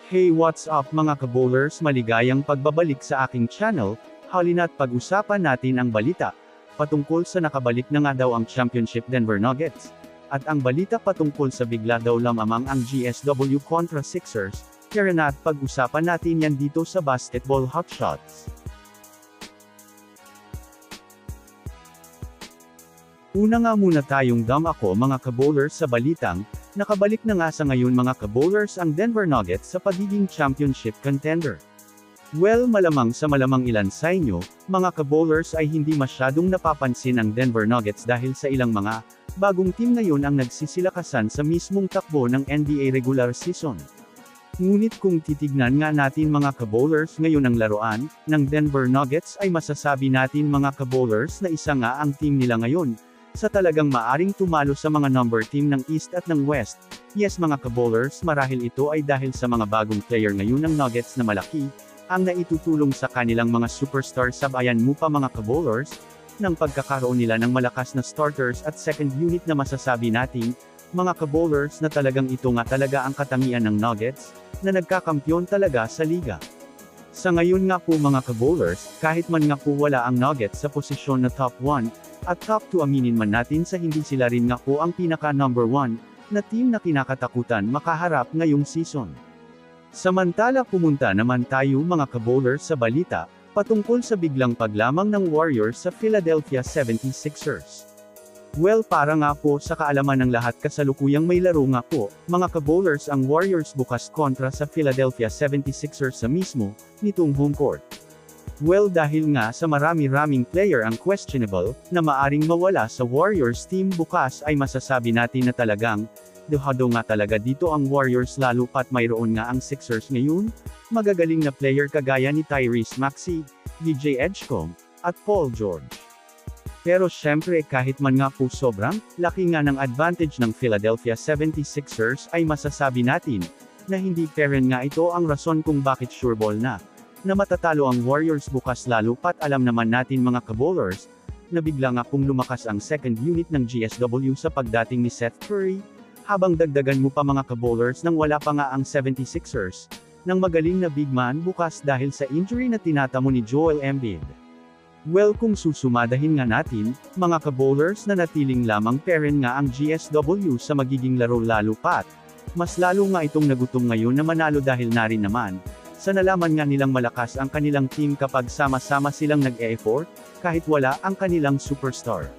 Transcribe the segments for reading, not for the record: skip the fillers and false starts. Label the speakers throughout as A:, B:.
A: Hey, what's up mga kabowlers, maligayang pagbabalik sa aking channel. Halina't pag-usapan natin ang balita patungkol sa nakabalik na nga daw ang championship Denver Nuggets. At ang balita patungkol sa bigla daw lamang ang GSW kontra Sixers. Tara na't pag-usapan natin yan dito sa Basketball Hotshots. Una nga muna tayong ako mga kabowlers sa balitang, nakabalik na nga sa ngayon mga kabowlers ang Denver Nuggets sa pagiging championship contender. Well, malamang sa malamang ilan sa inyo, mga kabowlers ay hindi masyadong napapansin ang Denver Nuggets dahil sa ilang mga bagong team ngayon ang nagsisilakasan sa mismong takbo ng NBA regular season. Ngunit kung titignan nga natin mga kabowlers ngayon ang laruan ng Denver Nuggets ay masasabi natin mga kabowlers na isa nga ang team nila ngayon sa talagang maaring tumalo sa mga number team ng East at ng West. Yes mga kabowlers, marahil ito ay dahil sa mga bagong player ngayon ng Nuggets na malaki ang naitutulong sa kanilang mga superstar. Sabayan mo pa mga kabowlers ng pagkakaroon nila ng malakas na starters at second unit na masasabi natin mga kabowlers na talagang ito nga talaga ang katangian ng Nuggets na nagkakampyon talaga sa liga. Sa ngayon nga po mga kabowlers, kahit man nga po wala ang Nuggets sa posisyon na top 1 at top 2, aminin man natin sa hindi sila rin nga po ang pinaka number 1 na team na kinakatakutan makaharap ngayong season. Samantala pumunta naman tayo mga kabowlers sa balita patungkol sa biglang paglamang ng Warriors sa Philadelphia 76ers. Well, para nga po sa kaalaman ng lahat, kasalukuyang may laro nga po, mga kabowlers, ang Warriors bukas kontra sa Philadelphia 76ers sa mismo nitong home court. Well, dahil nga sa marami-raming player ang questionable na maaring mawala sa Warriors team bukas ay masasabi natin na talagang dehado nga talaga dito ang Warriors, lalo pat mayroon nga ang Sixers ngayon magagaling na player kagaya ni Tyrese Maxey, DJ Edgecombe, at Paul George. Pero syempre kahit man nga po sobrang laki nga ng advantage ng Philadelphia 76ers ay masasabi natin na hindi pa rin nga ito ang rason kung bakit sureball na matatalo ang Warriors bukas, lalo pat alam naman natin mga kabowlers na bigla nga pong lumakas ang second unit ng GSW sa pagdating ni Seth Curry, habang dagdagan mo pa mga kabowlers nang wala pa nga ang 76ers ng magaling na big man bukas dahil sa injury na tinatamo ni Joel Embiid. Well, kung susumadahin nga natin, mga kabowlers, na natiling lamang pa rin nga ang GSW sa magiging laro, lalo pat mas lalo nga itong nagutom ngayon na manalo dahil na rin naman sa nalaman nga nilang malakas ang kanilang team kapag sama-sama silang nag-e-effort kahit wala ang kanilang superstar.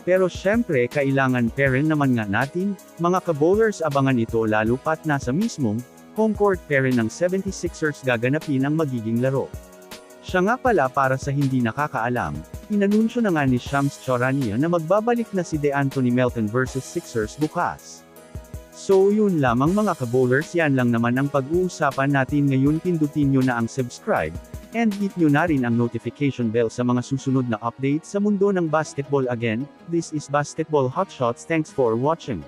A: Pero syempre kailangan pa rin naman nga natin, mga kabowlers, abangan ito lalo pat nasa mismong home court pa rin ng 76ers gaganapin ang magiging laro. Siya nga pala, para sa hindi nakakaalam, inanunsyo na nga ni Shams Charania na magbabalik na si DeAnthony Melton vs Sixers bukas. So yun lamang mga kabowlers, yan lang naman ang pag-uusapan natin ngayon. Pindutin nyo na ang subscribe, and hit nyo na rin ang notification bell sa mga susunod na updates sa mundo ng basketball. Again, this is Basketball Hotshots. Thanks for watching.